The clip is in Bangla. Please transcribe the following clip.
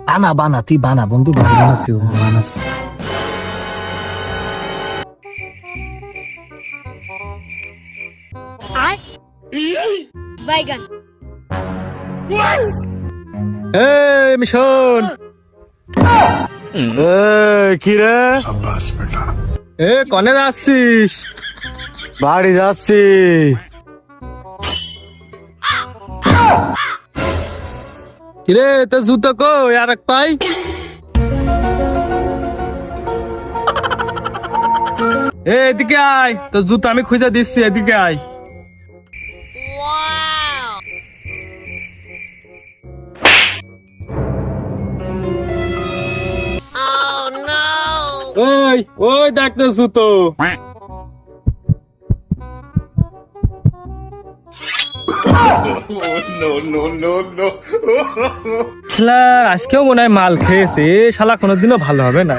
বানা বানা তুই বানা বন্ধু বানাচ্ছি বানাচ্ছি। বাইগান এই মিশন কি রে এ কনে যাচ্ছিস? বাড়ি যাচ্ছি। কিরে তোর জুতো কই আর এক পাই? এদিকে আয়, তোর জুতো আমি খুঁজে দিচ্ছি, এদিকে আয়। ওই ওই দেখ তোর জুতো। শালা আজকেও মনে হয় মাল খেয়েছে, শালা কোনোদিনও ভালো হবে না।